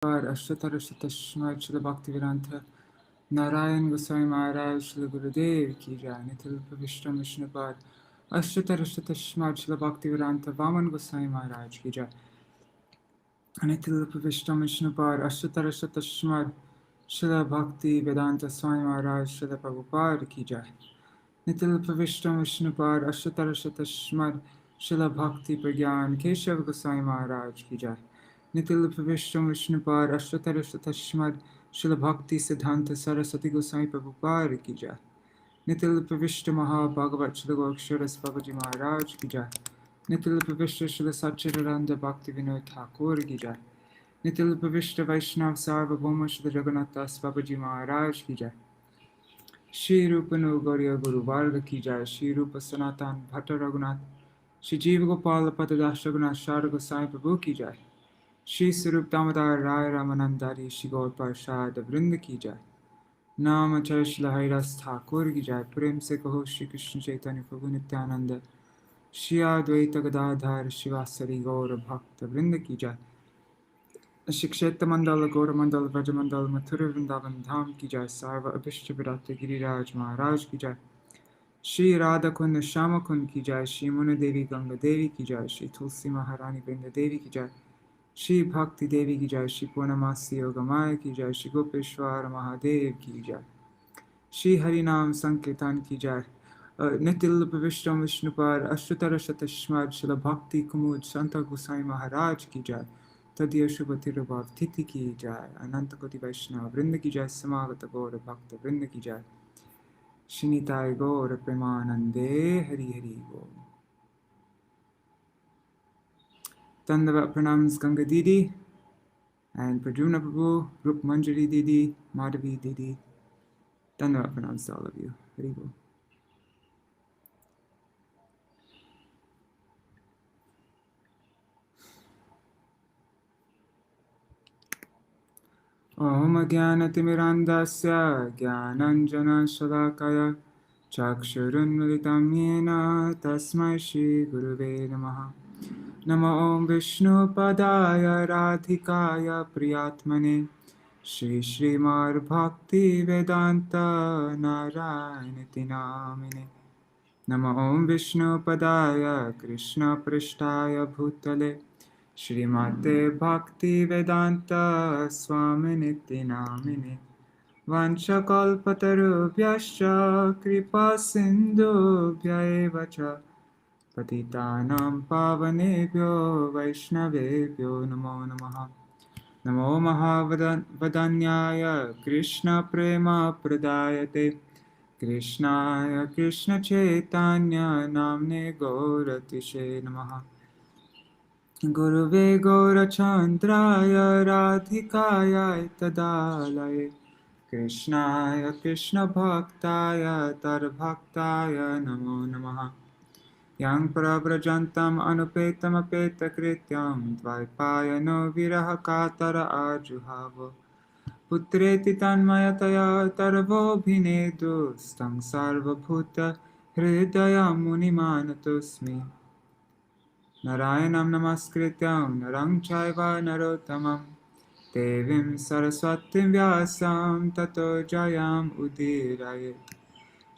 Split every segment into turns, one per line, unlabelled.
अष्टोत्तर श्रील भक्तिवेदांत नारायण गोस्वामी महाराज श्री गुरुदेव की जय। नितिल विष्णु विष्णुपाद अष्टोत्तर श्रील भक्तिवेदांत वामन गोस्वामी महाराज की जय। नितिल विष्णु विष्णुपाद अष्टोत्तर श्रील भक्ति वेदांत स्वामी महाराज श्री प्रभुपाद की जय। नितिल विष्णु विष्णुपाद अष्टोत्तर श्रील भक्ति प्रज्ञान केशव गोस्वामी महाराज की जय। नितिल विष्णु विष्णुपाद अष्टोत्तर श्रील भक्ति सिद्धांत सरस्वती गोस्वामी प्रभुपाद की जय। नितिल विष्णु महाभागवत श्री गोक्षर बाबाजी महाराज की जय। नितिल विष्णु श्री सच्चिदानंद भक्ति विनोद ठाकुर की जय। नितिल विष्णु वैष्णव सार्वभौम श्री जगन्नाथ दास बाबाजी महाराज की जय। श्री रूप गौरिया गुरु वर्ग की जय। श्री रूप सनातन भट्ट रघुनाथ श्री जीव गोपाल पतदास रघुनाथ शार गोसाई प्रभु की जय। श्री स्वरूप दामोदर राय रामानंदारी श्री गौर प्रसाद वृंद की जय। नाम जय श्री हरिदास ठाकुर की जय। प्रेम से कहो श्री कृष्ण चैतन्य प्रभु नित्यानंद श्री अद्वैत गदाधर शिवासरी गौर भक्त वृंद की जय। श्री क्षेत्र मंडल गौर मंडल व्रज मंडल मथुर वृंदावन धाम की जय। सर्व अभिष्ट विराट गिरिराज महाराज की जय। श्री राधा कुंद श्याम कुंद की जय। श्री मुनि देवी गंगा देवी की जय। श्री तुलसी महारानी वृंद देवी की जय। श्री भक्ति देवी की जय। श्री पूर्णमासी योगमाया की जय। श्री गोपेश्वर महादेव की जय। श्री हरिनाम संकीर्तन की जय। नितिल विष्णु विष्णुपाद अष्टोत्तर शतस्मद श्रील भक्ति कुमुद संत गोसाई महाराज की जय। तदीय शुभ तिरुभाव तिथि की जय। अनंत कोटि वैष्णव वृंद की जय। समागत गौर भक्त वृंद की जय। श्रीनिताय गौर प्रेमानंदे हरि हरि बोल। Dandava pranams Ganga Didi and Pradyumna Prabhu, Rup Manjari Didi, Madhavi Didi. Dandava pranams to all of you. Hari Bol. Om Jnanatimirandasya Jnananjana Shalakaya Chakshurun Militam Yena Tasmai Shri Guruve Namaha. Namo Om Vishnu Padaya Radhikaya Priyatmane Shri Śrīmad-Bhāgavatam Vedanta Narayana Namine. Namo Om Vishnu Padaya Krishna Prishtaya Bhutale Śrīmate Bhakti Vedanta Swaminiti Namine. Vanchakalpatarubhyascha Kripa Sindhubhya eva cha Patitanam Pavanebhyo Vaishnavebhyo Namo Namaha. Namo Mahavadanyaya Krishna Prema Pradayate Krishnaya Krishna Chaitanya Namne Gauratishe Namaha. Guruve Gaurachandraya Radhikaya Tadalaye Krishnaya Krishna Bhaktaya Tarbhaktaya Namo Namaha. Yang Prabhajantam Anupetam Apeta Krityam Dvaipayano Viraha Katara Ajuhavo Putreti Tanmayataya Tarvo Bhinedu Stang Sarva Bhuta Hridaya Munimanatosmi. Narayanam Namaskrityam Narang Chaiva Narottamam Devim Saraswatim Vyasam Tato Jayam Udirayet.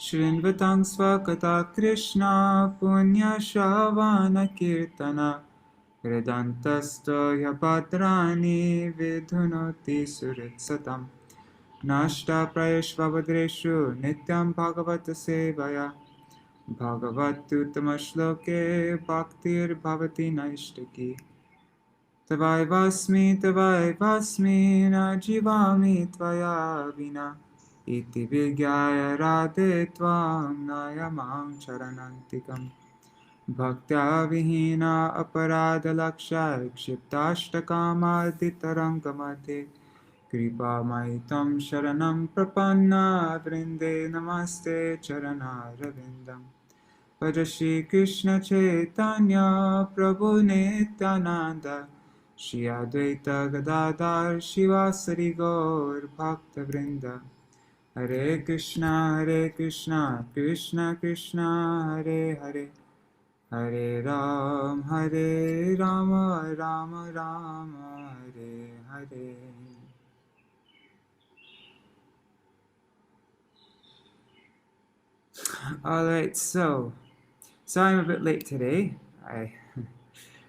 Shrinvatang Svakata Krishna Punya Shavana Kirtana Vedantasto Yapadrani Vidhunoti Suritsatam Nashta Prayeshvabhadreshu Nityam Bhagavata Sevaya Bhagavatuttama Shloke Bhaktir Bhavati Naishtaki Tavaivasmi Na Jivami Tvaya Vina Iti Vigyaya Radhe Tvam Nayamam Charanantikam Bhaktya Vihina Aparada Lakshya Kshiptashtakamaddhitarangamate Kripa Maitam Sharanam Prapanna Vrinde Namaste Charana Ravindam Bhaja Shri Krishna Chaitanya Prabhu Nityananda Shri Advaita Gadadhar Shivasari Gaur Bhakta Vrinda Hare Krishna, Krishna Krishna, Hare Hare, Hare Ram, Rama, Rama Rama, Hare Hare. Alright, so I'm a bit late today. I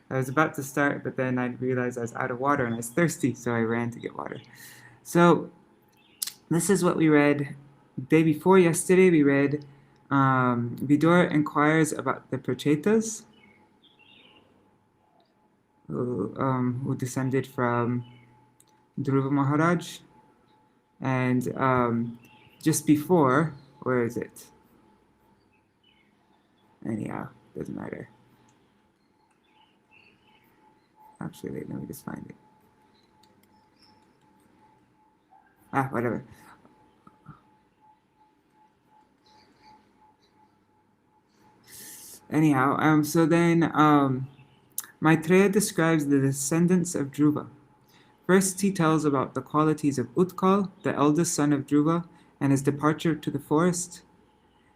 was about to start, but then I realized I was out of water and I was thirsty, so I ran to get water. So this is what we read day before yesterday. We read Vidura inquires about the Prachetas who descended from Dhruva Maharaj. And just before, where is it? Anyhow, doesn't matter. Actually, wait, let me just find it. Whatever. Anyhow, so then Maitreya describes the descendants of Dhruva. First, he tells about the qualities of Utkal, the eldest son of Dhruva, and his departure to the forest.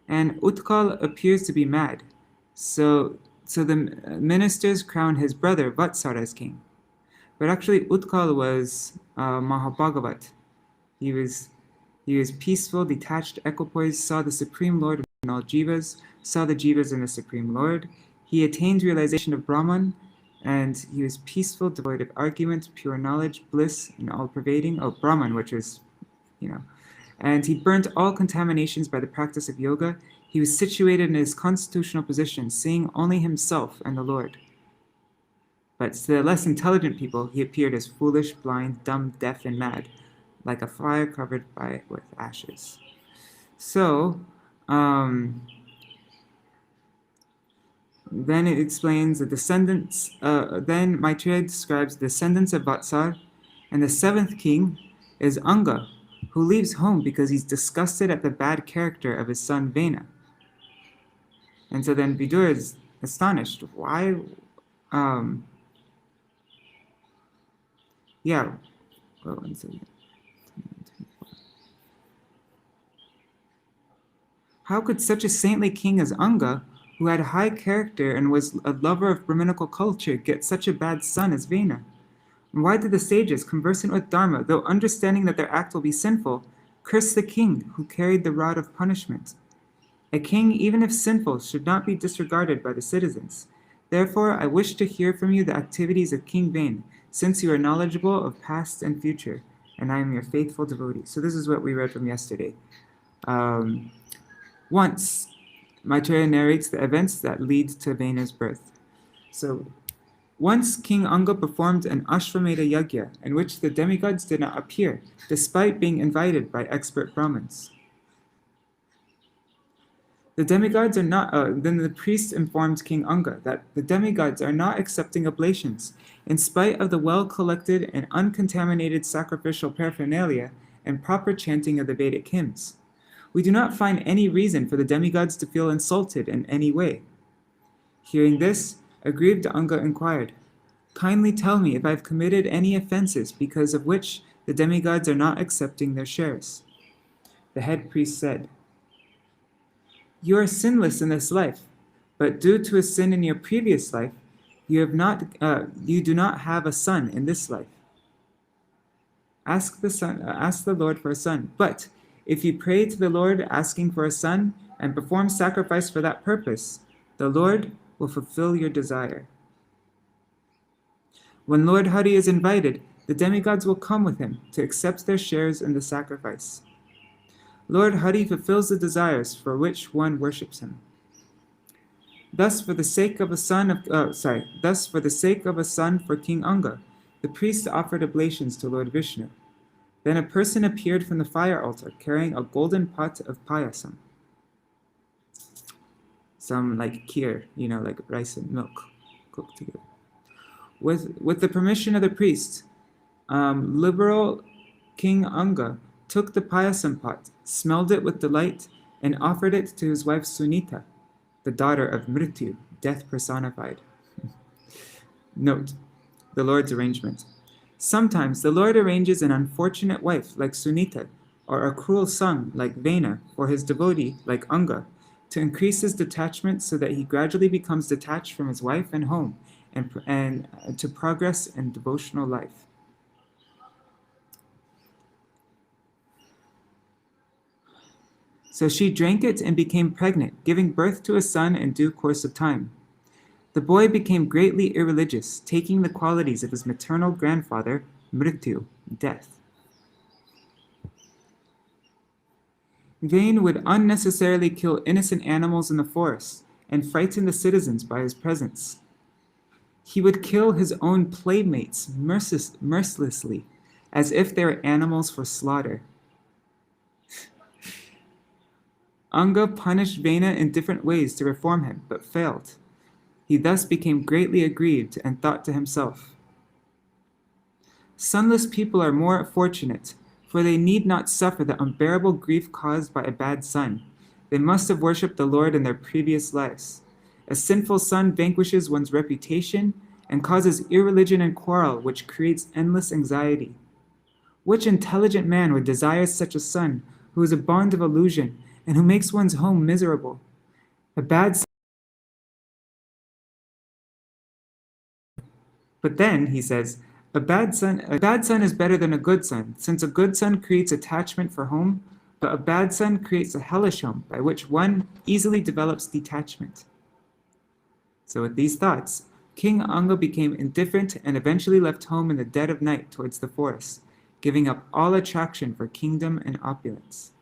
And Utkal appears to be mad, so the ministers crown his brother Vatsara as king. But actually, Utkal was Mahabhagavat. He was peaceful, detached, equipoised, saw the Supreme Lord in all jivas, saw the jivas in the Supreme Lord. He attained realization of Brahman, and he was peaceful, devoid of argument, pure knowledge, bliss, and all-pervading. Oh, Brahman, which is, And he burnt all contaminations by the practice of yoga. He was situated in his constitutional position, seeing only himself and the Lord. But to the less intelligent people, he appeared as foolish, blind, dumb, deaf, and mad, like a fire covered with ashes. So, then it explains the descendants, then Maitreya describes the descendants of Vatsar, and the seventh king is Anga, who leaves home because he's disgusted at the bad character of his son Vena. And so then Vidura is astonished. Why? One second. How could such a saintly king as Anga, who had high character and was a lover of Brahminical culture, get such a bad son as Vena? And why did the sages, conversant with Dharma, though understanding that their act will be sinful, curse the king who carried the rod of punishment? A king, even if sinful, should not be disregarded by the citizens. Therefore, I wish to hear from you the activities of King Vena, since you are knowledgeable of past and future, and I am your faithful devotee. So this is what we read from yesterday. Once, Maitreya narrates the events that lead to Vena's birth. So, once King Anga performed an Ashvamedha Yajna, in which the demigods did not appear, despite being invited by expert Brahmins. The demigods are not. Then the priest informed King Anga that the demigods are not accepting oblations, in spite of the well-collected and uncontaminated sacrificial paraphernalia and proper chanting of the Vedic hymns. We do not find any reason for the demigods to feel insulted in any way. Hearing this, aggrieved Anga inquired, "Kindly tell me if I have committed any offenses because of which the demigods are not accepting their shares." The head priest said, "You are sinless in this life, but due to a sin in your previous life, you do not have a son in this life. Ask the Lord for a son. But if you pray to the Lord asking for a son and perform sacrifice for that purpose, the Lord will fulfill your desire. When Lord Hari is invited, the demigods will come with him to accept their shares in the sacrifice. Lord Hari fulfills the desires for which one worships him. Thus, for the sake of a son for King Anga, the priest offered oblations to Lord Vishnu. Then a person appeared from the fire altar carrying a golden pot of payasam. Some like kheer, like rice and milk cooked together. With the permission of the priest, liberal King Anga took the payasam pot, smelled it with delight, and offered it to his wife Sunita, the daughter of Mrityu, death personified. Note, the Lord's arrangement. Sometimes the Lord arranges an unfortunate wife like Sunita, or a cruel son like Vena, for his devotee like Anga, to increase his detachment so that he gradually becomes detached from his wife and home, and to progress in devotional life. So she drank it and became pregnant, giving birth to a son in due course of time. The boy became greatly irreligious, taking the qualities of his maternal grandfather, Mrityu, death. Vena would unnecessarily kill innocent animals in the forest and frighten the citizens by his presence. He would kill his own playmates mercilessly, as if they were animals for slaughter. Anga punished Vena in different ways to reform him, but failed. He thus became greatly aggrieved and thought to himself, "Sonless people are more fortunate, for they need not suffer the unbearable grief caused by a bad son. They must have worshipped the Lord in their previous lives. A sinful son vanquishes one's reputation and causes irreligion and quarrel, which creates endless anxiety. Which intelligent man would desire such a son, who is a bond of illusion and who makes one's home miserable? A bad son." But then, he says, a bad son is better than a good son, since a good son creates attachment for home, but a bad son creates a hellish home by which one easily develops detachment. So with these thoughts, King Anga became indifferent and eventually left home in the dead of night towards the forest, giving up all attraction for kingdom and opulence.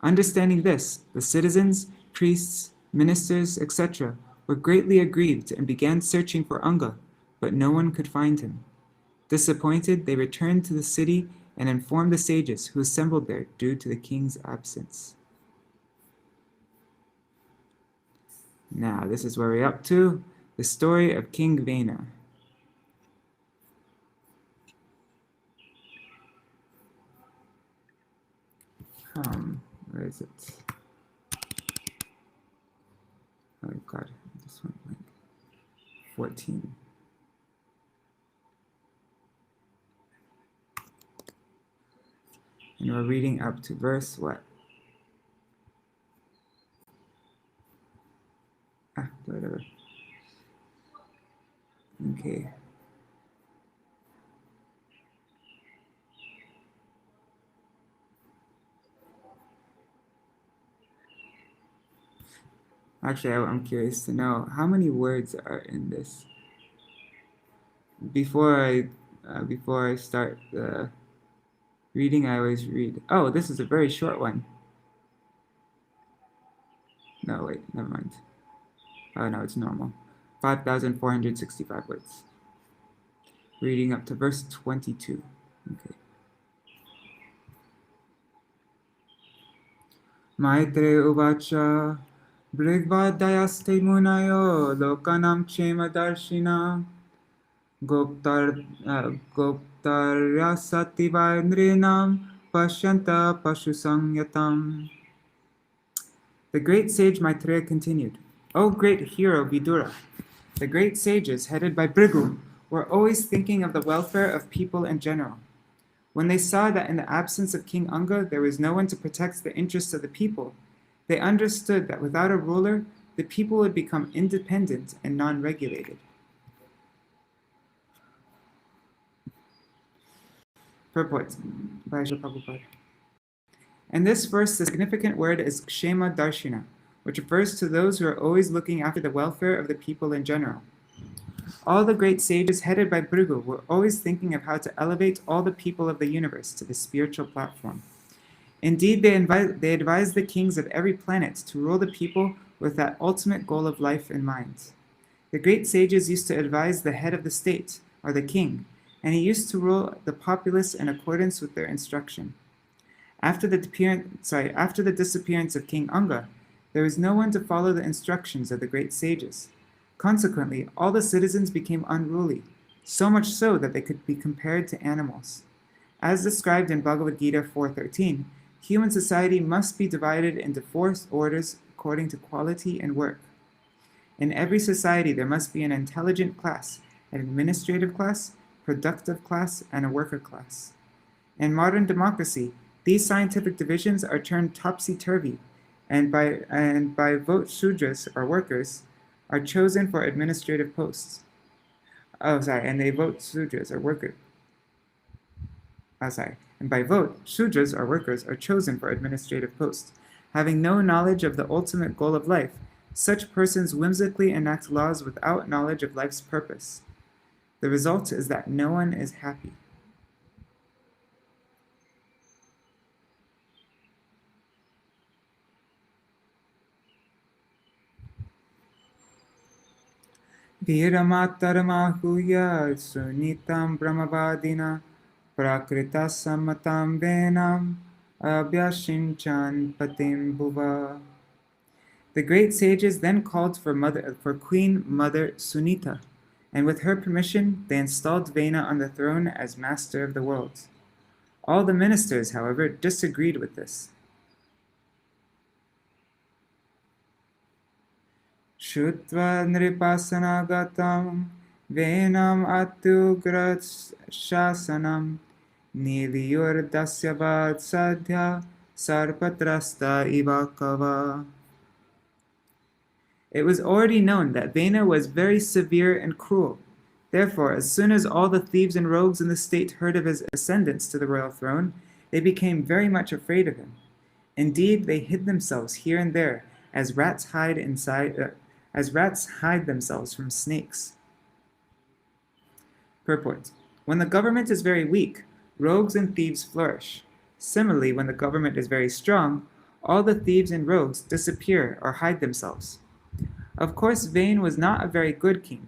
Understanding this, the citizens, priests, ministers, etc., were greatly aggrieved and began searching for Anga, but no one could find him. Disappointed, they returned to the city and informed the sages who assembled there due to the king's absence. Now, this is where we're up to, the story of King Vena. Where is it? Oh God, this one, like 14. And we're reading up to verse what? Whatever. Okay. Actually, I'm curious to know how many words are in this. Before I start the reading, I always read. Oh, this is a very short one. No, wait, never mind. Oh no, it's normal. 5,465 words. Reading up to verse 22. Okay. Maitre uvacha brigvadayaste munayo lokanam kshema darshina goptaryasati vaindrinam pashyanta pashusamyatam. The great sage Maitreya continued, "O great hero Vidura, the great sages, headed by Bhrigu, were always thinking of the welfare of people in general. When they saw that in the absence of King Anga there was no one to protect the interests of the people, they understood that without a ruler, the people would become independent and non-regulated." Purport by Srila Prabhupada. In this verse, the significant word is Kshema Darshina, which refers to those who are always looking after the welfare of the people in general. All the great sages headed by Bhrigu were always thinking of how to elevate all the people of the universe to the spiritual platform. Indeed, they advised the kings of every planet to rule the people with that ultimate goal of life in mind. The great sages used to advise the head of the state, or the king, and he used to rule the populace in accordance with their instruction. After the disappearance of King Anga, there was no one to follow the instructions of the great sages. Consequently, all the citizens became unruly, so much so that they could be compared to animals. As described in Bhagavad Gita 4.13, human society must be divided into 4 orders according to quality and work. In every society, there must be an intelligent class, an administrative class, productive class, and a worker class. In modern democracy, these scientific divisions are turned topsy-turvy, and by vote Shudras, or workers, are chosen for administrative posts. And they vote Shudras, or workers. And by vote, Shudras, or workers, are chosen for administrative posts. Having no knowledge of the ultimate goal of life, such persons whimsically enact laws without knowledge of life's purpose. The result is that no one is happy. Dhiramataramahuya sunitam brahmavadina prakrita sammatam venam abhyashinchan patim bhuva. The great sages then called for Queen Mother Sunita, and with her permission they installed Vena on the throne as master of the world. All the ministers, however, disagreed with this. Shutva nripasanagatam venam atugrat shasanam niliyur dasyavad sadhya sarpatrasta ivakava. It was already known that Vena was very severe and cruel. Therefore, as soon as all the thieves and rogues in the state heard of his ascendance to the royal throne, they became very much afraid of him. Indeed, they hid themselves here and there, as rats hide themselves from snakes. Purport: when the government is very weak, rogues and thieves flourish. Similarly, when the government is very strong, all the thieves and rogues disappear or hide themselves. Of course, Vane was not a very good king,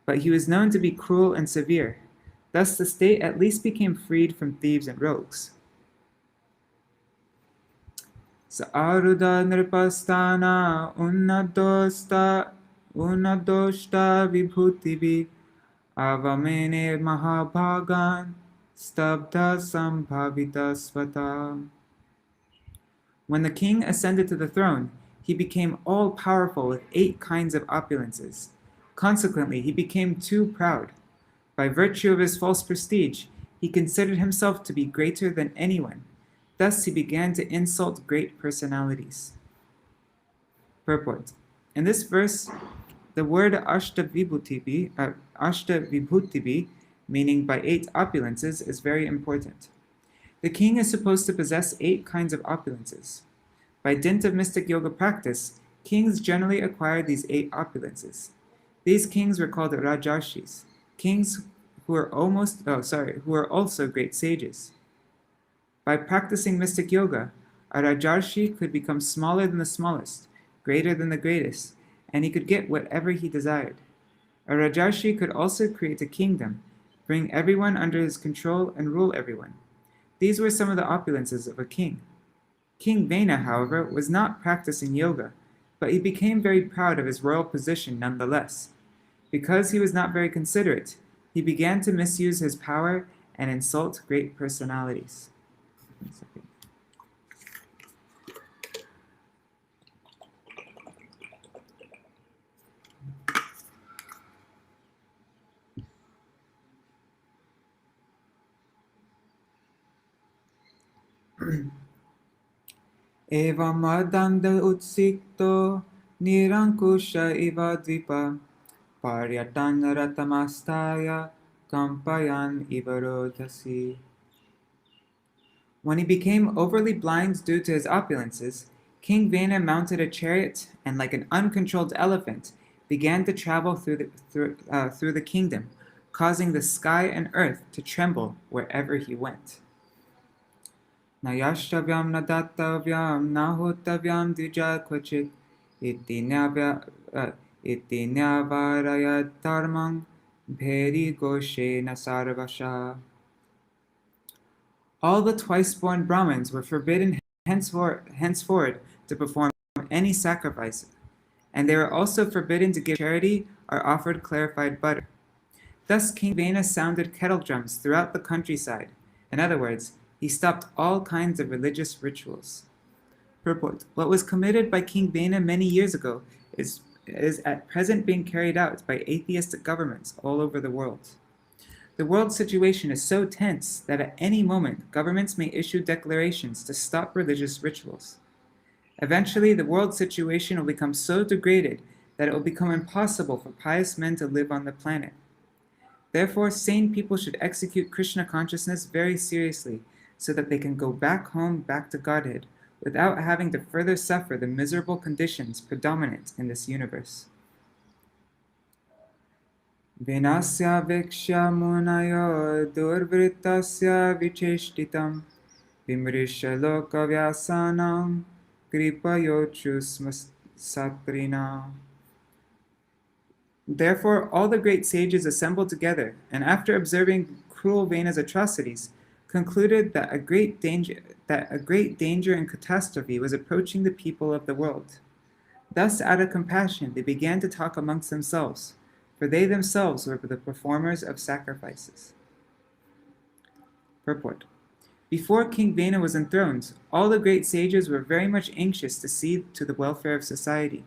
but he was known to be cruel and severe. Thus, the state at least became freed from thieves and rogues. Sa'aruda nripastana unnadosta vibhutivi avamene mahabhagan stabdha sambhavita svata. When the king ascended to the throne, he became all-powerful with 8 kinds of opulences. Consequently, he became too proud. By virtue of his false prestige, he considered himself to be greater than anyone. Thus, he began to insult great personalities. Purport: in this verse, the word Ashtavibhutivi, meaning by 8 opulences, is very important. The king is supposed to possess 8 kinds of opulences. By dint of mystic yoga practice, kings generally acquired these 8 opulences. These kings were called Rajarshis, kings who are also great sages. By practicing mystic yoga, a Rajarshi could become smaller than the smallest, greater than the greatest, and he could get whatever he desired. A Rajarshi could also create a kingdom, bring everyone under his control, and rule everyone. These were some of the opulences of a king. King Vena, however, was not practicing yoga, but he became very proud of his royal position nonetheless. Because he was not very considerate, he began to misuse his power and insult great personalities. Evam adanda utsikto nirankusha iva dvipa paryatan ratamastaya kampayan ivarodhasi. When he became overly blind due to his opulences, King Vena mounted a chariot and, like an uncontrolled elephant, began to travel through the kingdom, causing the sky and earth to tremble wherever he went. Nayashtavyam nadattavyam nahotavyam dvija kvachit iti nyavarayat dharmang bheri goshe nasarvasha. All the twice-born Brahmins were forbidden henceforward to perform any sacrifice, and they were also forbidden to give charity or offered clarified butter. Thus King Vena sounded kettle drums throughout the countryside. In other words, he stopped all kinds of religious rituals. Purport: what was committed by King Vena many years ago is at present being carried out by atheistic governments all over the world. The world situation is so tense that at any moment governments may issue declarations to stop religious rituals. Eventually, the world situation will become so degraded that it will become impossible for pious men to live on the planet. Therefore, sane people should execute Krishna consciousness very seriously so that they can go back home, back to Godhead, without having to further suffer the miserable conditions predominant in this universe. Venasya vikshya munayo durvritasya vicheshtitam vimrisha lokavyasanam kripayochus satrina. Therefore, all the great sages assembled together, and after observing cruel Vena's atrocities, concluded that a great danger and catastrophe was approaching the people of the world. Thus, out of compassion, they began to talk amongst themselves, for they themselves were the performers of sacrifices. Purport. Before King Vena was enthroned, all the great sages were very much anxious to see to the welfare of society.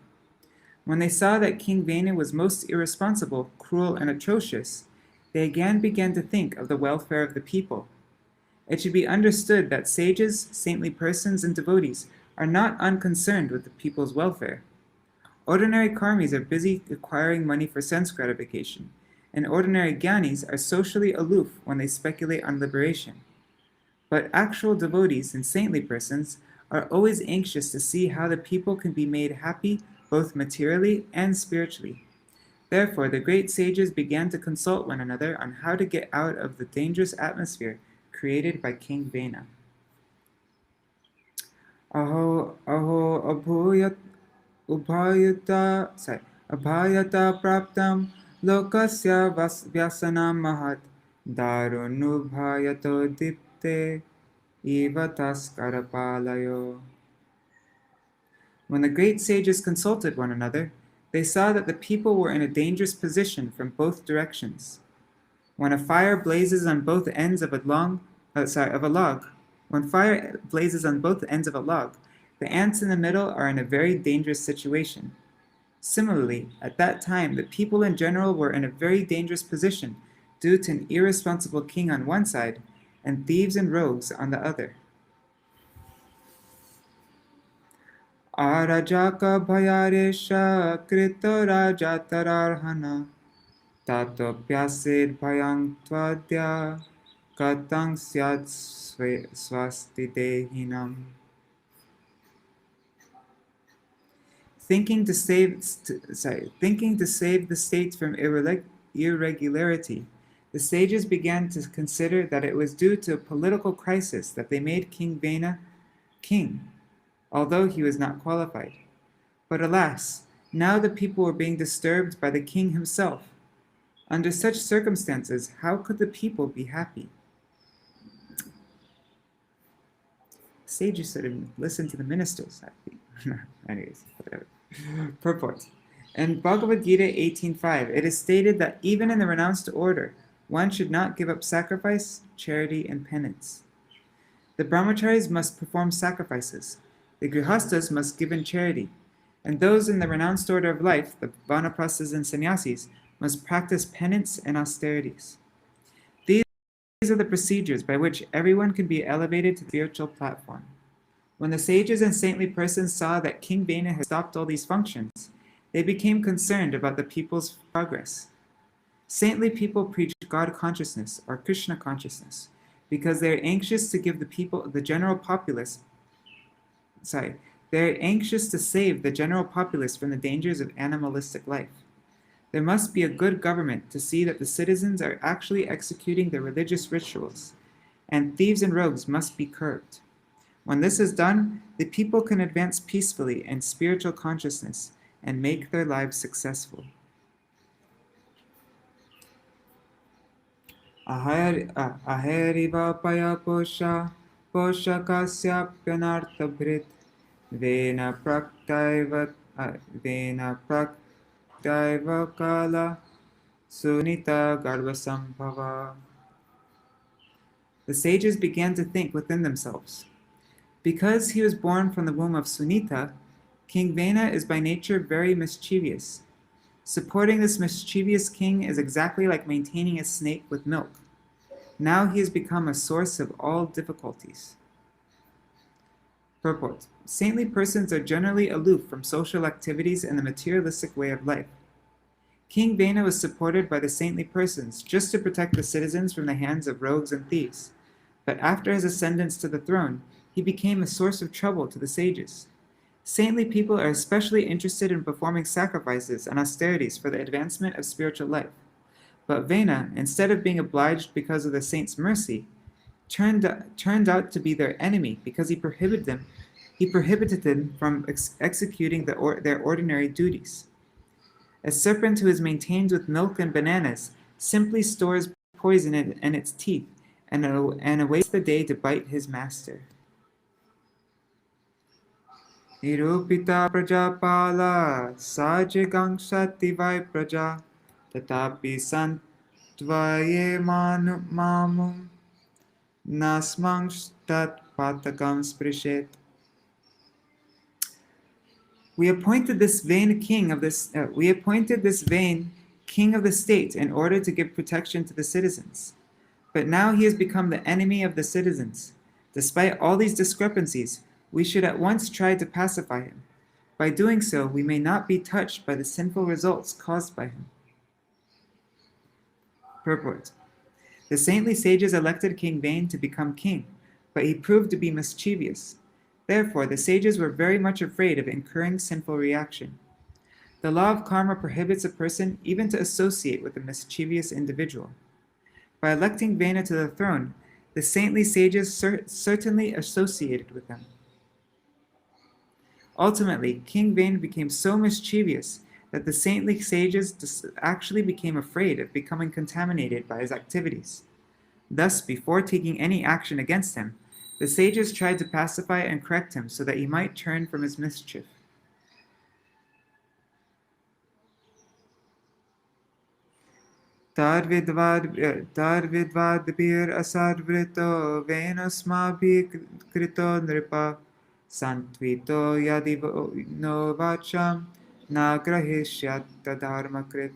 When they saw that King Vena was most irresponsible, cruel, and atrocious, they again began to think of the welfare of the people. It should be understood that sages, saintly persons, and devotees are not unconcerned with the people's welfare. Ordinary karmis are busy acquiring money for sense gratification, and ordinary gyanis are socially aloof when they speculate on liberation. But actual devotees and saintly persons are always anxious to see how the people can be made happy both materially and spiritually. Therefore, the great sages began to consult one another on how to get out of the dangerous atmosphere created by King Vena. Aho abhayata praptam lokasya vyasanam mahat darunubhayato dipte ivataskarapalayo. When the great sages consulted one another, they saw that the people were in a dangerous position from both directions. When a fire blazes on both ends of a log, when fire blazes on both ends of a log, the ants in the middle are in a very dangerous situation. Similarly, at that time, the people in general were in a very dangerous position due to an irresponsible king on one side and thieves and rogues on the other. Arajaka bhayaresha krito rajatararhana tato pyasid bhayang tvadya katang syat swasti dehinam. Thinking to save the state from irregularity, the sages began to consider that it was due to a political crisis that they made King Vena king, although he was not qualified. But alas, now the people were being disturbed by the king himself. Under such circumstances, how could the people be happy? Sages should have listened to the ministers. Anyways, whatever. Purport. In Bhagavad Gita 18.5, it is stated that even in the renounced order, one should not give up sacrifice, charity, and penance. The brahmacharis must perform sacrifices. The grihastas must give in charity, and those in the renounced order of life, the vanaprasthas and sannyasis, must practice penance and austerities. These are the procedures by which everyone can be elevated to the spiritual platform. When the sages and saintly persons saw that King Vena had stopped all these functions, they became concerned about the people's progress. Saintly people preach God consciousness or Krishna consciousness because they are anxious to give they're anxious to save the general populace from the dangers of animalistic life. There must be a good government to see that the citizens are actually executing their religious rituals, and thieves and rogues must be curbed. When this is done, the people can advance peacefully in spiritual consciousness and make their lives successful. Aheriva paya posha kasyapyanarthabhrit Vena praktaiva kala sunita garbhasambhava. The sages began to think within themselves. Because he was born from the womb of Sunita, King Vena is by nature very mischievous. Supporting this mischievous king is exactly like maintaining a snake with milk. Now he has become a source of all difficulties. Purport. Saintly persons are generally aloof from social activities and the materialistic way of life. King Vena was supported by the saintly persons just to protect the citizens from the hands of rogues and thieves. But after his ascendance to the throne, he became a source of trouble to the sages. Saintly people are especially interested in performing sacrifices and austerities for the advancement of spiritual life. But Vena, instead of being obliged because of the saint's mercy, turned out to be their enemy because he prohibited them from executing their ordinary duties. A serpent who is maintained with milk and bananas simply stores poison in its teeth and awaits the day to bite his master. Nirupita prajapala sajigangsati vai praja tatapi santvaye mamum nasmangstat patakam sprishet. We appointed this vain king of the state in order to give protection to the citizens. But now he has become the enemy of the citizens. Despite all these discrepancies, we should at once try to pacify him. By doing so, we may not be touched by the sinful results caused by him. Purport. The saintly sages elected King Vane to become king, but he proved to be mischievous. Therefore, the sages were very much afraid of incurring sinful reaction. The law of karma prohibits a person even to associate with a mischievous individual. By electing Vena to the throne, the saintly sages certainly associated with him. Ultimately, King Vane became so mischievous that the saintly sages actually became afraid of becoming contaminated by his activities. Thus, before taking any action against him, the sages tried to pacify and correct him so that he might turn from his mischief. Tar vidvad bir asarvrito venosmabhi krito nripa santvito yadi no vacham nagrahishyat tadharmakrit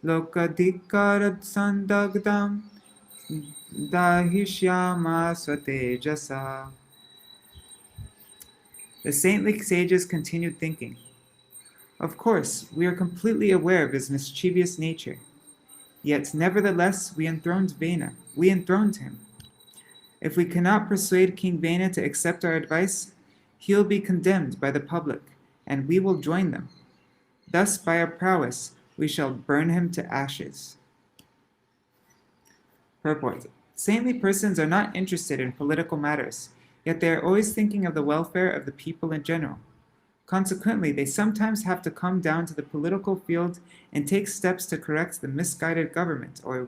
lokadhikarad sandagdam dahishyama swatejasa. The saintly sages continued thinking, "Of course, we are completely aware of his mischievous nature. Yet, nevertheless, we enthroned Vena. We enthroned him. If we cannot persuade King Vena to accept our advice, he will be condemned by the public, and we will join them. Thus, by our prowess, we shall burn him to ashes." Purport. Saintly persons are not interested in political matters, yet they are always thinking of the welfare of the people in general. Consequently, they sometimes have to come down to the political field and take steps to correct the misguided government or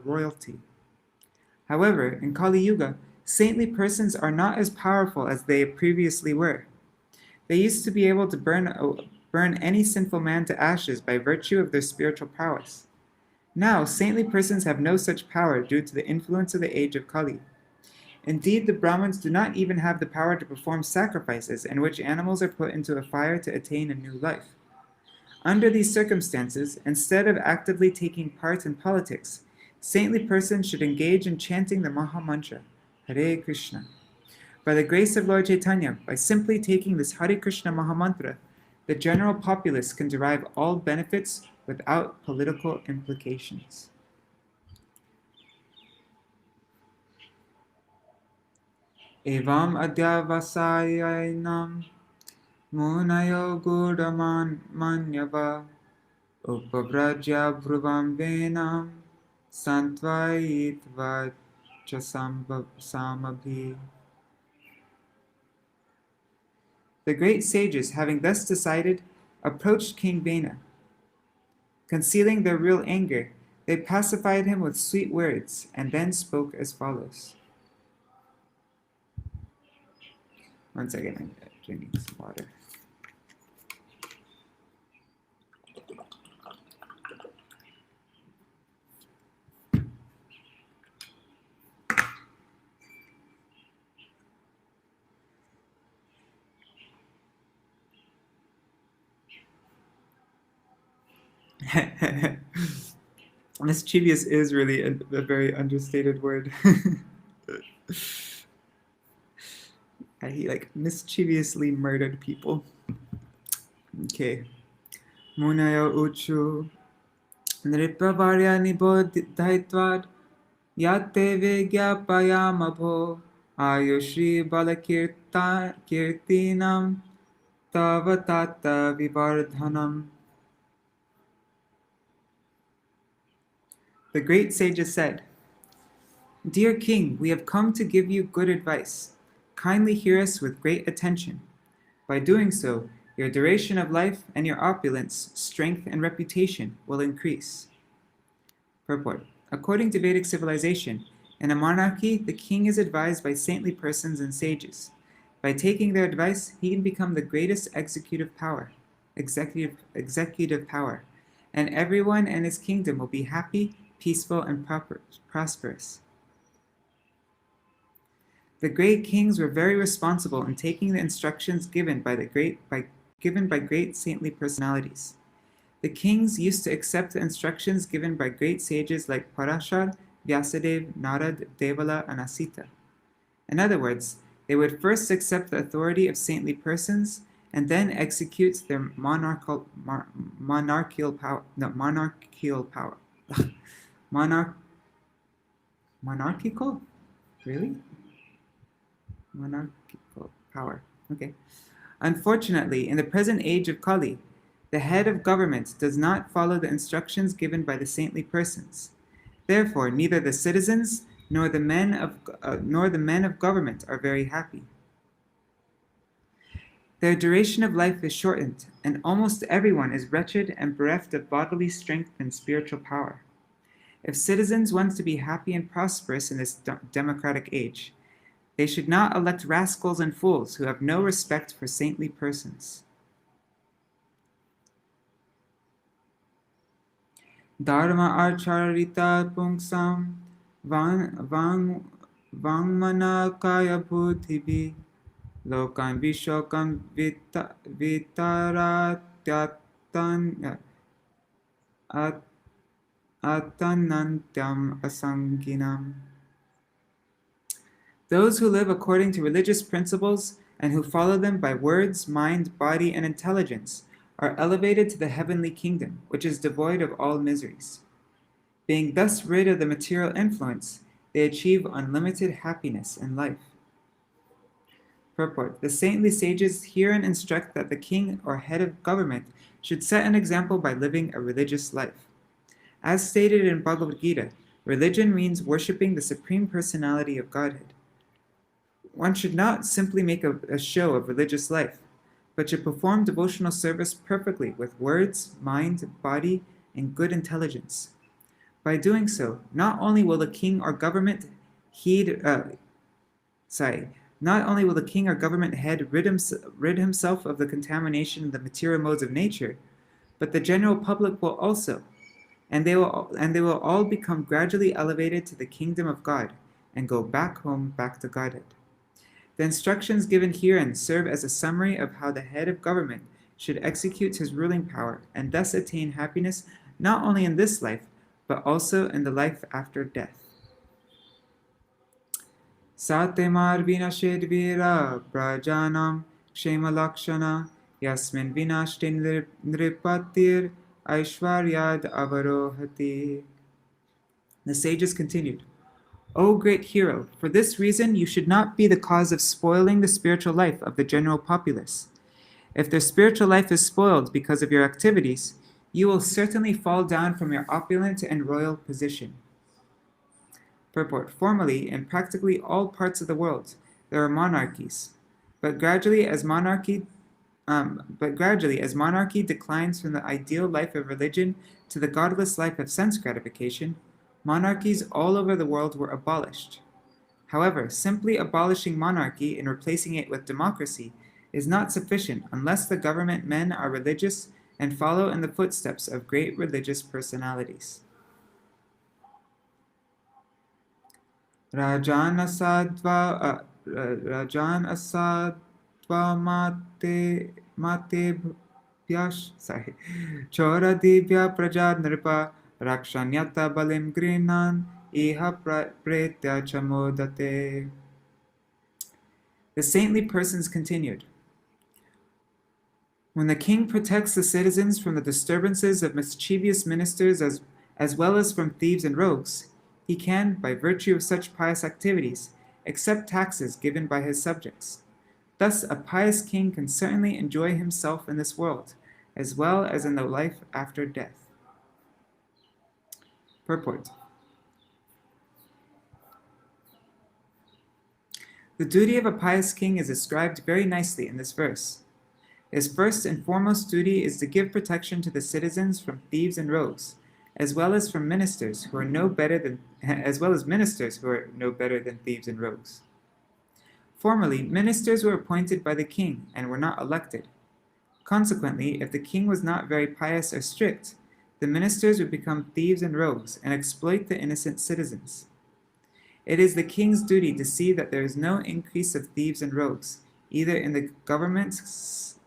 royalty. However, in Kali Yuga, saintly persons are not as powerful as they previously were. They used to be able to burn any sinful man to ashes by virtue of their spiritual prowess. Now, saintly persons have no such power due to the influence of the age of Kali. Indeed, the Brahmins do not even have the power to perform sacrifices in which animals are put into a fire to attain a new life. Under these circumstances, instead of actively taking part in politics, saintly persons should engage in chanting the Maha Mantra, Hare Krishna. By the grace of Lord Chaitanya, by simply taking this Hare Krishna Maha Mantra, the general populace can derive all benefits without political implications. Evam adhyavasayanam munayo gudaman manyava upavrajya bhruvam venam santvayitva chasamabhi. The great sages, having thus decided, approached King Vena. Concealing their real anger, they pacified him with sweet words and then spoke as follows. One second, I'm drinking some water. Mischievous is really a very understated word. He mischievously murdered people. Okay. Munayo uchu nripravarya nibodhaitvad yate vegyapayamabho Ayushri Kirtinam Tavatata Vivardhanam. The great sages said, Dear King, we have come to give you good advice. Kindly hear us with great attention. By doing so, your duration of life and your opulence, strength, and reputation will increase. Purport. According to Vedic civilization, in a monarchy, the king is advised by saintly persons and sages. By taking their advice, he can become the greatest executive power, and everyone in his kingdom will be happy, peaceful, and prosperous. The great kings were very responsible in taking the instructions given by great saintly personalities. The kings used to accept the instructions given by great sages like Parashar, Vyasadeva, Narad, Devala, and Asita. In other words, they would first accept the authority of saintly persons and then execute their monarchical power. Monarchical? Really? Monarchical power. Okay. Unfortunately, in the present age of Kali, the head of government does not follow the instructions given by the saintly persons. Therefore, neither the citizens nor the men of government are very happy. Their duration of life is shortened, and almost everyone is wretched and bereft of bodily strength and spiritual power. If citizens want to be happy and prosperous in this democratic age, they should not elect rascals and fools who have no respect for saintly persons. Dharma acharita pungsam vangmana kaya buddhibi lokan vishokam vitaratyatan atanantyam asanginam. Those who live according to religious principles and who follow them by words, mind, body, and intelligence are elevated to the heavenly kingdom, which is devoid of all miseries. Being thus rid of the material influence, they achieve unlimited happiness in life. Purport. The saintly sages herein instruct that the king or head of government should set an example by living a religious life. As stated in Bhagavad Gita, religion means worshipping the Supreme Personality of Godhead. One should not simply make a show of religious life, but should perform devotional service perfectly with words, mind, body, and good intelligence. By doing so, not only will the king or government head rid himself of the contamination of the material modes of nature, but the general public will also, and they will all become gradually elevated to the kingdom of God and go back to Godhead. The instructions given herein serve as a summary of how the head of government should execute his ruling power and thus attain happiness not only in this life, but also in the life after death. Satemar vinashed vira prajanam kshema lakshana yasmin vinashtin nripatir aishwaryad avarohati. The sages continued, O great hero, for this reason you should not be the cause of spoiling the spiritual life of the general populace. If their spiritual life is spoiled because of your activities, you will certainly fall down from your opulent and royal position. Purport. Formerly, in practically all parts of the world, there are monarchies, but gradually as monarchy declines from the ideal life of religion to the godless life of sense gratification, monarchies all over the world were abolished. However, simply abolishing monarchy and replacing it with democracy is not sufficient unless the government men are religious and follow in the footsteps of great religious personalities. Rajan asadva mate chora divya praja nripa rakshanyata balim grinan iha pretya chamodate. The saintly persons continued, when the king protects the citizens from the disturbances of mischievous ministers as well as from thieves and rogues, he can, by virtue of such pious activities, except taxes given by his subjects. Thus, a pious king can certainly enjoy himself in this world, as well as in the life after death. Purport. The duty of a pious king is described very nicely in this verse. His first and foremost duty is to give protection to the citizens from thieves and rogues, as well as ministers who are no better than thieves and rogues. Formerly, ministers were appointed by the king and were not elected. Consequently, if the king was not very pious or strict, the ministers would become thieves and rogues and exploit the innocent citizens. It is the king's duty to see that there is no increase of thieves and rogues, either in the government's,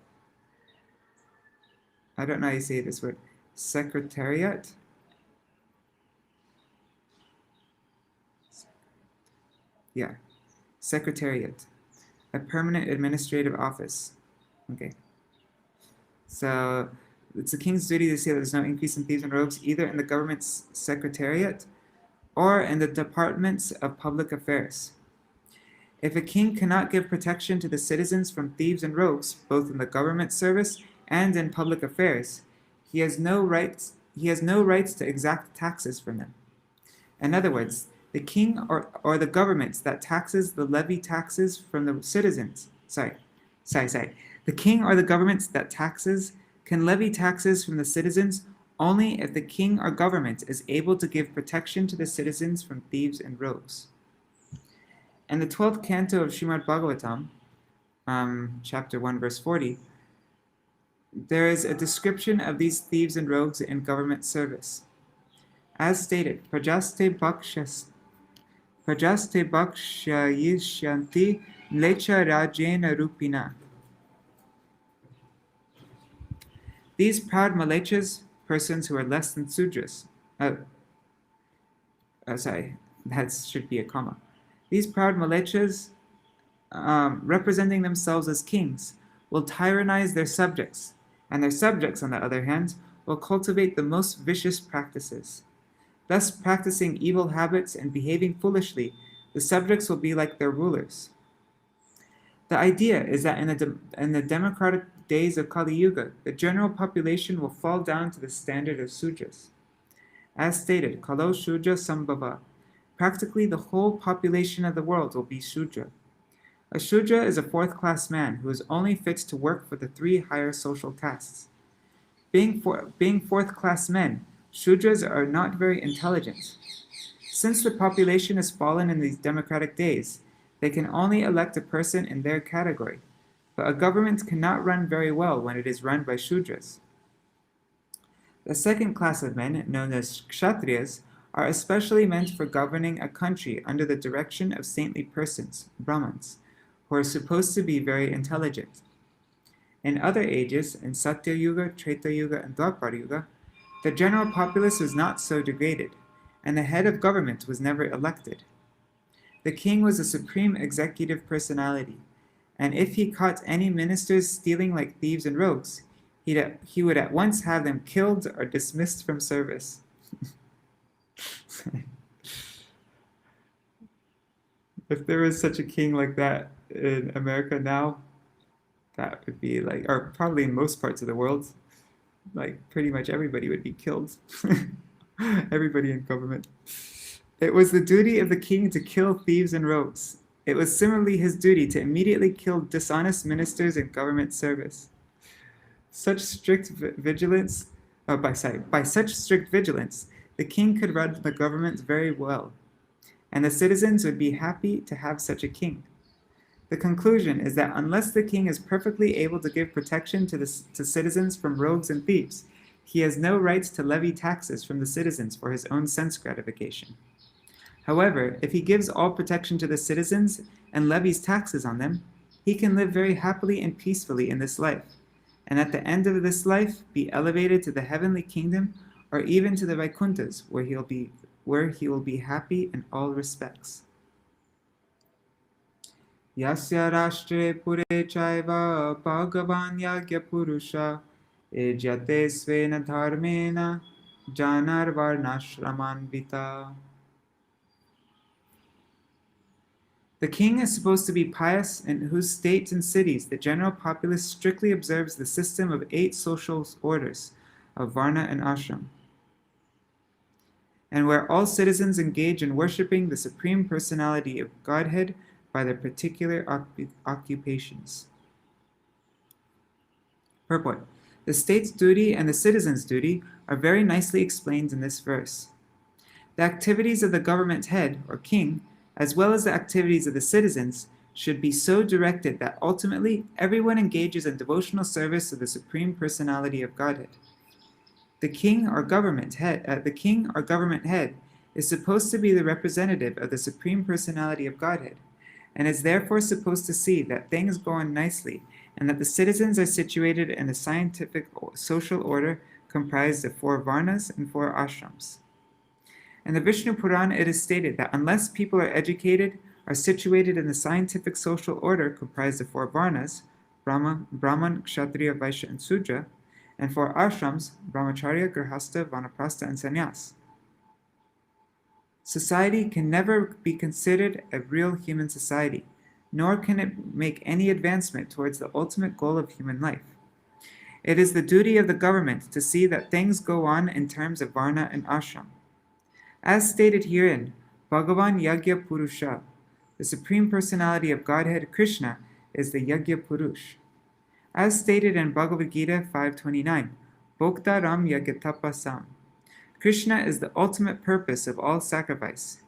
I don't know how you say this word, secretariat? Yeah, secretariat, a permanent administrative office. Okay. So it's the king's duty to see that there's no increase in thieves and rogues, either in the government's secretariat or in the departments of public affairs. If a king cannot give protection to the citizens from thieves and rogues, both in the government service and in public affairs, he has no rights to exact taxes from them. In other words, the king or the government that taxes the levy taxes from the citizens. The king or the government that taxes can levy taxes from the citizens only if the king or government is able to give protection to the citizens from thieves and rogues. In the 12th canto of Śrīmad-Bhāgavatam, chapter 1, verse 40, there is a description of these thieves and rogues in government service. As stated, prajaste bhakshayishyanti lecha rajena rupina. These proud malechas, persons who are less than sudras, that should be a comma. These proud malechas, representing themselves as kings, will tyrannize their subjects, and their subjects, on the other hand, will cultivate the most vicious practices. Thus, practicing evil habits and behaving foolishly, the subjects will be like their rulers. The idea is that in the democratic days of Kali Yuga, the general population will fall down to the standard of Sudras. As stated, Kalo Shudra Sambhava, practically the whole population of the world will be Shudra. A Shudra is a fourth-class man who is only fit to work for the three higher social castes. Being fourth-class men, Shudras are not very intelligent. Since the population has fallen in these democratic days, they can only elect a person in their category, but a government cannot run very well when it is run by Shudras. The second class of men, known as Kshatriyas, are especially meant for governing a country under the direction of saintly persons, Brahmins, who are supposed to be very intelligent. In other ages, in Satya Yuga, Treta Yuga, and Dwapara Yuga, the general populace was not so degraded, and the head of government was never elected. The king was a supreme executive personality, and if he caught any ministers stealing like thieves and rogues, he would at once have them killed or dismissed from service. If there was such a king like that in America now, that would be like, or probably in most parts of the world, like pretty much everybody would be killed. Everybody in government. It was the duty of the king to kill thieves and rogues. It was similarly his duty to immediately kill dishonest ministers in government service. By such strict vigilance, the king could run the government very well, and the citizens would be happy to have such a king. The conclusion is that unless the king is perfectly able to give protection to citizens from rogues and thieves, he has no right to levy taxes from the citizens for his own sense gratification. However, if he gives all protection to the citizens and levies taxes on them, he can live very happily and peacefully in this life, and at the end of this life be elevated to the heavenly kingdom or even to the Vaikunthas, where he will be happy in all respects. Yasya rashtre pure chaiva bhagavan yagya purusha ejyate svena dharmena janar varnashraman vita. The king is supposed to be pious, in whose states and cities the general populace strictly observes the system of 8 social orders of Varna and Ashram, and where all citizens engage in worshipping the Supreme Personality of Godhead by their particular occupations. Purport. The state's duty and the citizen's duty are very nicely explained in this verse. The activities of the government head, or king, as well as the activities of the citizens, should be so directed that ultimately everyone engages in devotional service to the Supreme Personality of Godhead. The king or government head is supposed to be the representative of the Supreme Personality of Godhead, and is therefore supposed to see that things go on nicely, and that the citizens are situated in a scientific social order comprised of 4 varnas and 4 ashrams. In the Vishnu Purana, it is stated that unless people are educated, are situated in the scientific social order comprised of 4 varnas, Brahman, Kshatriya, Vaishya, and Sudra, and 4 ashrams, Brahmacharya, Grihastha, Vanaprastha, and Sannyas, society can never be considered a real human society, nor can it make any advancement towards the ultimate goal of human life. It is the duty of the government to see that things go on in terms of varna and ashram. As stated herein, Bhagavan Yagya Purusha, the Supreme Personality of Godhead Krishna, is the Yagya Purush. As stated in Bhagavad Gita 5.29, Bhokta Ram Yagyatapasam, Krishna is the ultimate purpose of all sacrifice.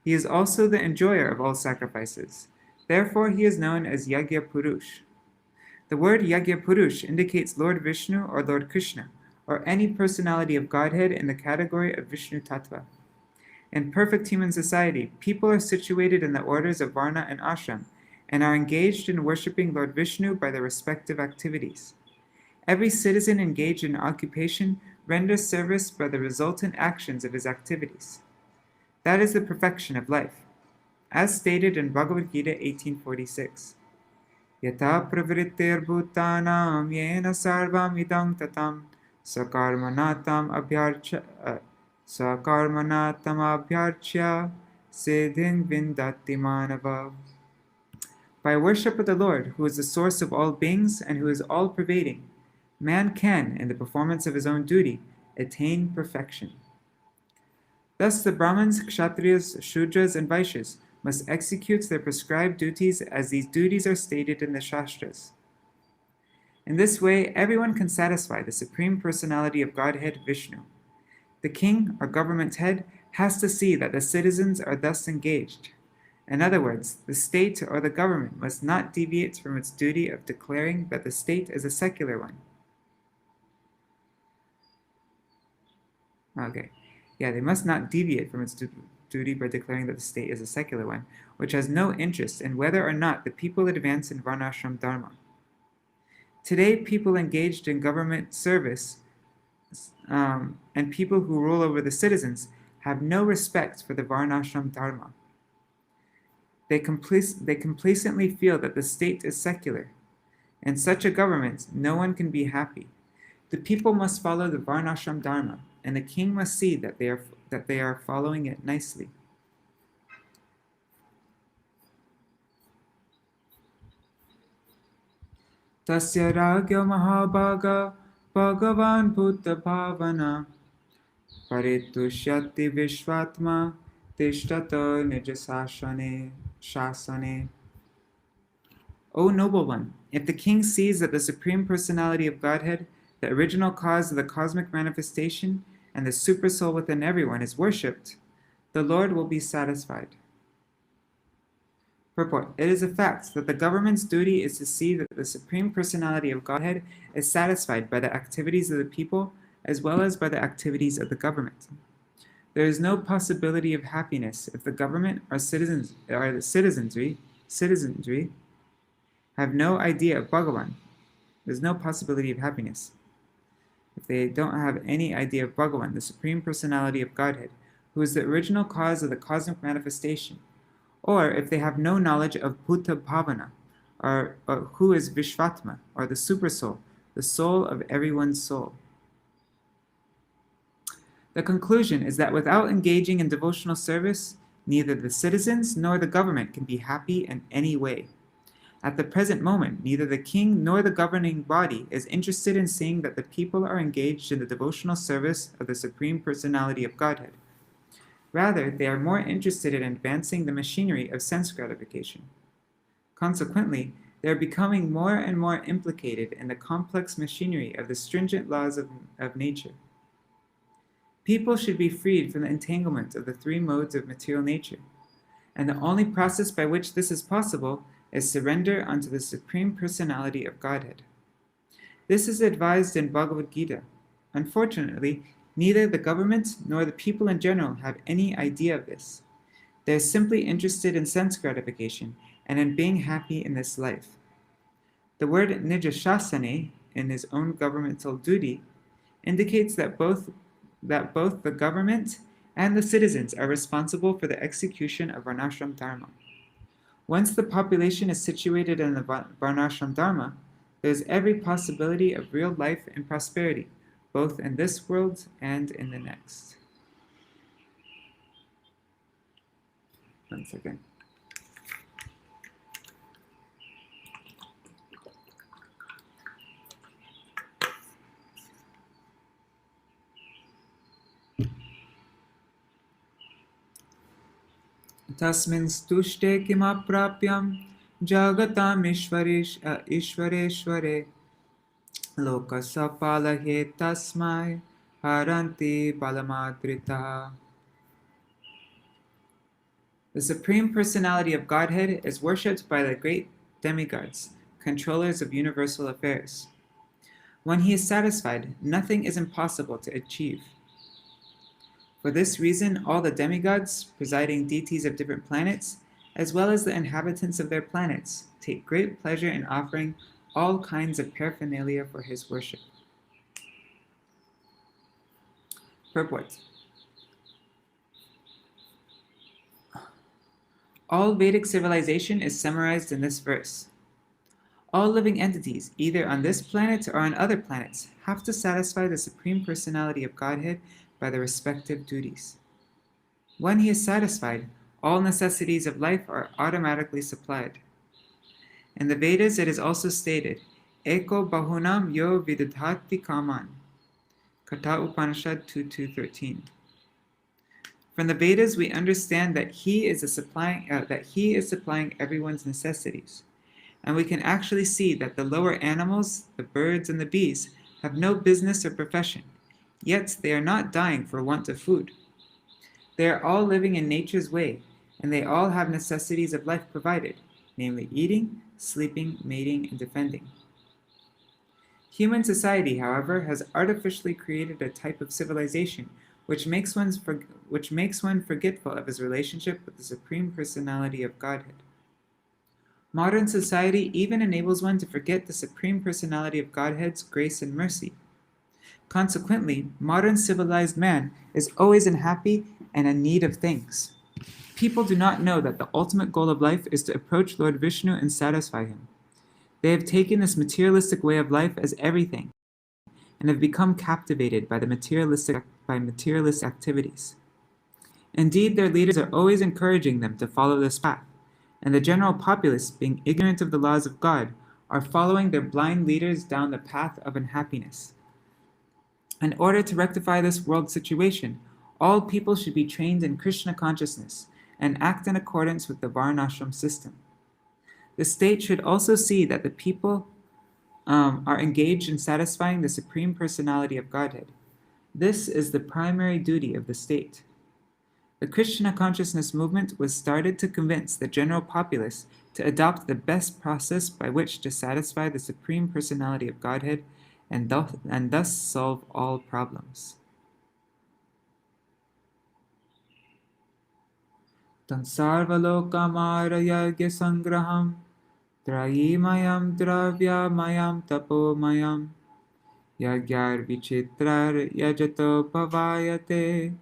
He is also the enjoyer of all sacrifices. Therefore, he is known as Yagya Purush. The word Yagya Purush indicates Lord Vishnu or Lord Krishna, or any personality of Godhead in the category of Vishnu Tattva. In perfect human society, people are situated in the orders of Varna and Ashram, and are engaged in worshipping Lord Vishnu by their respective activities. Every citizen engaged in occupation renders service by the resultant actions of his activities. That is the perfection of life, as stated in Bhagavad Gita 18:46. Yata pravrittir bhutanam yena sarvam idam tatam sakarmanatam abhyarchya siddhin vindati manava. By worship of the Lord, who is the source of all beings and who is all-pervading, man can, in the performance of his own duty, attain perfection. Thus the Brahmins, Kshatriyas, Shudras, and Vaishyas must execute their prescribed duties as these duties are stated in the Shastras. In this way, everyone can satisfy the Supreme Personality of Godhead, Vishnu. The king, or government head, has to see that the citizens are thus engaged. In other words, the state or the government must not deviate from its duty of declaring that the state is a secular one. They must not deviate from its duty by declaring that the state is a secular one, which has no interest in whether or not the people advance in varnashram dharma. Today, people engaged in government service and people who rule over the citizens have no respect for the varnashram dharma. They complacently feel that the state is secular. In such a government, no one can be happy. The people must follow the varnashram dharma, and the king must see that they are following it nicely. Tasya ragya mahabhaga bhagavan bhuta bhavana paritushyati vishvatma tishtata nija shasane. O noble one, if the king sees that the Supreme Personality of Godhead, the original cause of the cosmic manifestation, and the supersoul within everyone is worshipped, the Lord will be satisfied. Purport. It is a fact that the government's duty is to see that the Supreme Personality of Godhead is satisfied by the activities of the people as well as by the activities of the government. There is no possibility of happiness if the government or the citizenry have no idea of Bhagavan. There's no possibility of happiness if they don't have any idea of Bhagavan, the Supreme Personality of Godhead, who is the original cause of the cosmic manifestation, or if they have no knowledge of Bhuta Bhavana, or who is Vishvatma, or the Supersoul, the soul of everyone's soul. The conclusion is that without engaging in devotional service, Neither the citizens nor the government can be happy in any way. At the present moment, neither the king nor the governing body is interested in seeing that the people are engaged in the devotional service of the Supreme Personality of Godhead. Rather, they are more interested in advancing the machinery of sense gratification. Consequently, they are becoming more and more implicated in the complex machinery of the stringent laws of nature. People should be freed from the entanglement of the three modes of material nature, and the only process by which this is possible is surrender unto the Supreme Personality of Godhead. This is advised in Bhagavad Gita. Unfortunately, neither the government nor the people in general have any idea of this. They are simply interested in sense gratification and in being happy in this life. The word nijashasane, in his own governmental duty, indicates that both the government and the citizens are responsible for the execution of Varnashram Dharma. Once the population is situated in the Varnashram Dharma, there is every possibility of real life and prosperity, both in this world and in the next. One second. Tasmin stushte kimaprapyam jagatam ishvareshware lokasapalahe tasmai haranti balamadrita. The Supreme Personality of Godhead is worshipped by the great demigods, controllers of universal affairs. When he is satisfied, nothing is impossible to achieve. For this reason, all the demigods, presiding deities of different planets, as well as the inhabitants of their planets, take great pleasure in offering all kinds of paraphernalia for his worship. Purport. All Vedic civilization is summarized in this verse. All living entities, either on this planet or on other planets, have to satisfy the Supreme Personality of Godhead by their respective duties. When he is satisfied, all necessities of life are automatically supplied. In the Vedas, it is also stated, Eko bahunam yo vidudhati kaman. Katha Upanishad 2.2.13. From the Vedas, we understand that he is supplying everyone's necessities. And we can actually see that the lower animals, the birds and the bees, have no business or profession, yet they are not dying for want of food. They are all living in nature's way, and they all have necessities of life provided, namely eating, sleeping, mating, and defending. Human society, however, has artificially created a type of civilization which makes one forgetful of his relationship with the Supreme Personality of Godhead. Modern society even enables one to forget the Supreme Personality of Godhead's grace and mercy. Consequently, modern civilized man is always unhappy and in need of things. People do not know that the ultimate goal of life is to approach Lord Vishnu and satisfy him. They have taken this materialistic way of life as everything and have become captivated by materialistic activities. Indeed, their leaders are always encouraging them to follow this path, and the general populace, being ignorant of the laws of God, are following their blind leaders down the path of unhappiness. In order to rectify this world situation, all people should be trained in Krishna consciousness and act in accordance with the Varnashram system. The state should also see that the people are engaged in satisfying the Supreme Personality of Godhead. This is the primary duty of the state. The Krishna consciousness movement was started to convince the general populace to adopt the best process by which to satisfy the Supreme Personality of Godhead and thus solve all problems. Tan sarvalokamarayagya sangraham trayimayam dravyamayam tapomayam yagyar vichitrar yajato bhavayate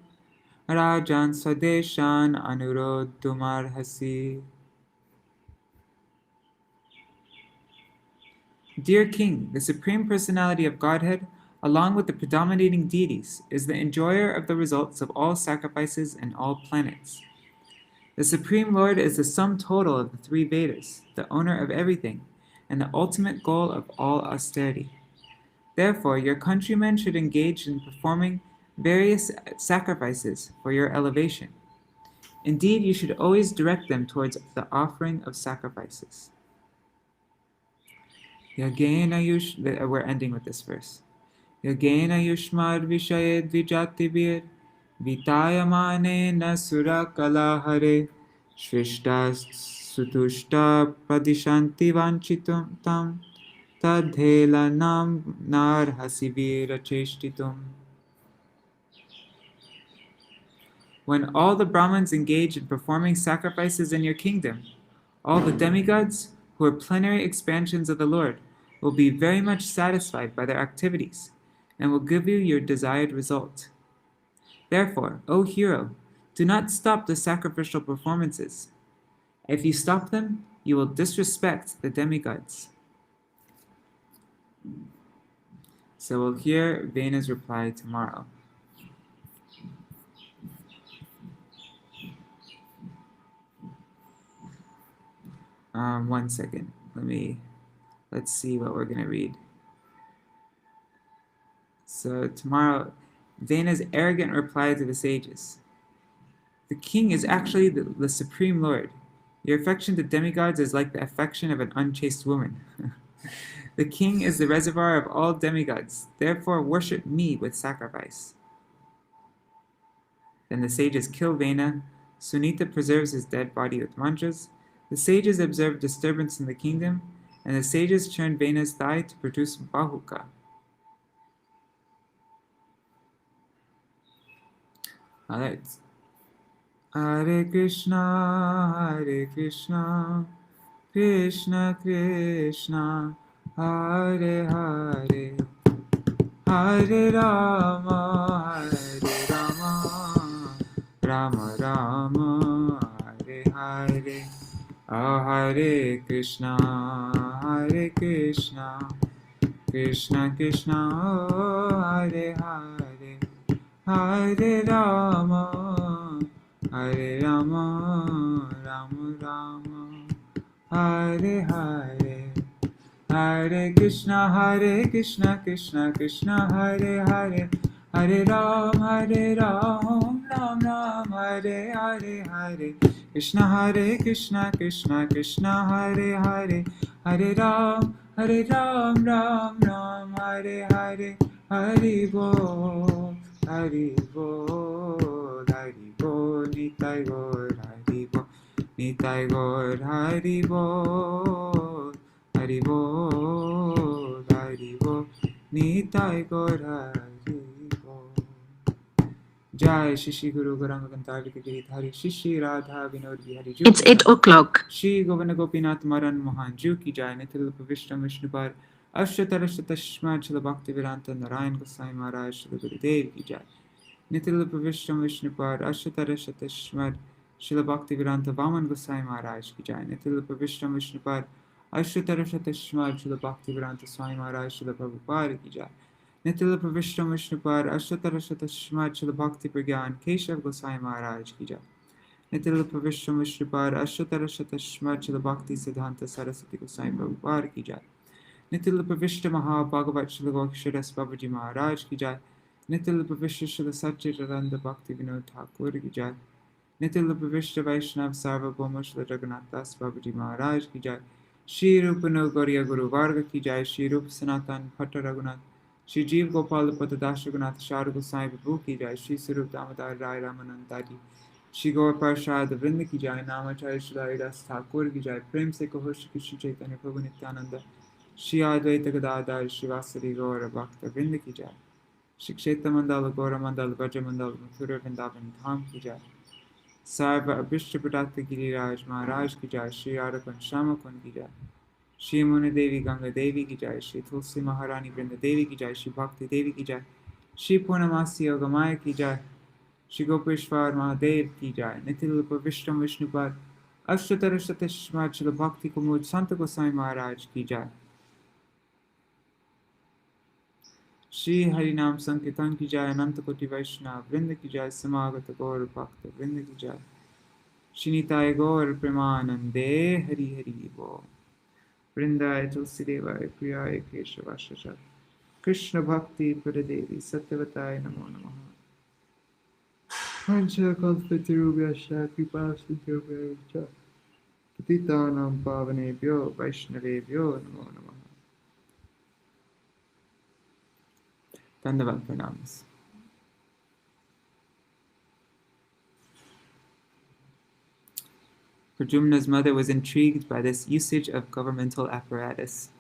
Rajan Swadeshan Anurodhumarhasi. Dear King, the Supreme Personality of Godhead, along with the predominating deities, is the enjoyer of the results of all sacrifices and all planets. The Supreme Lord is the sum total of the 3 Vedas, the owner of everything, and the ultimate goal of all austerity. Therefore, your countrymen should engage in performing various sacrifices for your elevation. Indeed, you should always direct them towards the offering of sacrifices. We're ending with this verse. Yagena yushmad vishayed vijatibir vitayamane nasura kalahare shrishta sutushta pradishanti vanchitum tam tadhela nam narhasivira cheshtitum. When all the Brahmins engage in performing sacrifices in your kingdom, all the demigods, who are plenary expansions of the Lord, will be very much satisfied by their activities and will give you your desired result. Therefore, O hero, do not stop the sacrificial performances. If you stop them, you will disrespect the demigods. So we'll hear Vena's reply tomorrow. One second. Let's see what we're going to read. So tomorrow, Vena's arrogant reply to the sages. The king is actually the Supreme Lord. Your affection to demigods is like the affection of an unchaste woman. The king is the reservoir of all demigods. Therefore, worship me with sacrifice. Then the sages kill Vena. Sunita preserves his dead body with mantras. The sages observe disturbance in the kingdom, and the sages churn Vena's thigh to produce Bahuka. Alright. Hare Krishna, Krishna Krishna, Hare Hare, Hare Rama, Rama Rama, Hare Hare. Hare Krishna, Krishna Krishna, Hare Hare, Hare Rama, Rama Rama, Hare Hare. Hare Krishna, Krishna Krishna, Hare Hare, Hare Ram, Ram, Hare Hare. Krishna, Krishna Krishna, Hare Hare, Hare Ram, Ram, Hare Hare. Hari Bol, Hari Bol, Hari Bol, Nitai Gaur, Hari Bol, Nitai Gaur, Hari Bol, Hari Bol, Hari Bol, Nitai Gaur, Hari Bol. Jai Shishi Guru Gauranga Gantavika Giridhari Shishi Radha Vinod Bihari Ju.
It's 8 o'clock.
Shri Govindra Gopinath Maran Mohan Ju Ki Jai. Nitil Vishnu Vishnupar Ashtatarashtatashma Chila Bhakti Vedanta Narayan Gosai Maharaj Shri Gurudev Ki Jai. Nitil Vishnu Vishnupar Ashtatarashtatashma Chila Bhakti Vedanta Vaman Gosai Maharaj Ki Jai. Nitil Vishnu Vishnupar Ashtatarashtatashma Chila Bhakti Vedanta Swami Maharaj Shri Prabhupada Ki Jai. Nitil Vishnu Vishnupar Ashtatarashtatashma Chila Bhakti Pragyan Keshav Gosai Maharaj Ki Jai. Nitil Vishnu Vishnupar Ashtatarashtatashma Chila Bhakti Siddhanta Saraswati Gosai Prabhupada Ki Jai. Nitil Pravishta Mahabhagavat Shila Goksharas Babaji Maharaj Ki Jai. Nitil Pravishta Shila Satchitaranda Bhakti Vinod Thakur Ki Jai. Nitil Pravishta Vaishnav Sarvabhauma Shila Raghunath Das Babaji Maharaj Ki Jai. Shri Rupano Gauriya Guru Varga Ki Jai. Shri Rup Sanatan Bhatta Raghunath. Shri Jeev Gopal Patadas Raghunath Shara Gosai Babu Ki Jai. Shri Sarup Damodar Rai Ramanandadi. Shri Gaur Parshad Vrinda Ki Jai. Namacharya Shila Das Thakur Ki Jai. Prem Se Kaho Shri Krishna Chaitanya Prabhu Nityananda. Shri Advaita Gadadhar Shivasari Gaura Bhakta Vrinda Ki Jai. Shri Kshetra Mandala Gaura Mandala Vaja Mandala Mathura Vrindavan Dham Ki Jai. Sarva Abhishta Pradata Giriraj Maharaj Ki Jai. Shri Radhakan Shama Kun Ki Jai. Shri Muna Devi Ganga Devi Ki Jai. Shri Tulsi Maharani Vrinda Devi Ki Jai. Shri Bhakti Devi Ki Jai. Shri Purnamasi Yogamaya Ki Jai. Shri Gopeshwar Mahadev Ki Jai. Nitil Vishnu Vishnupad Ashtatarashtatashma Chila Bhakti Kumud Santa Gosai Maharaj Ki Jai. Shri Harinam Sankirtan Ki Jai. Ananta Koti Vaishnav Vrinda Ki Jai. Samagata Gaur Bhakta Vrinda Ki Jai. Shinitai Gaur Premanande Hari Hari Bo. Vrindaya Tulsidevaya Priyaya Keshavasaja. Krishna Bhakti Puradevi Satyavataya Namo Namaha. Pancha Kalpatirubhyasya Kripa Sindhubhyasya Patitanam Pavanebhyo Vaishnavebhyo Namo Namaha. Dandavad Pranams. Pradyumna's mother was intrigued by this usage of governmental apparatus.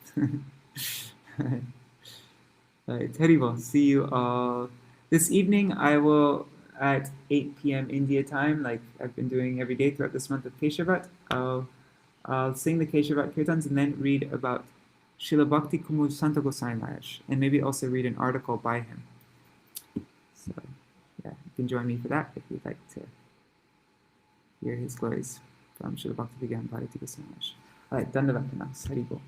Right, Haribol, see you all. This evening I will, at 8 p.m. India time, like I've been doing every day throughout this month of Keshavat, I'll sing the Keshavat Kirtans and then read about Srila Bhakti Kumud Santa Gosai Maharaj, and maybe also read an article by him. So, yeah, you can join me for that if you'd like to hear his glories from Srila Bhakti Gyan Bharati Gosai Maharaj. All right, Dandavat Pranams, Haribol.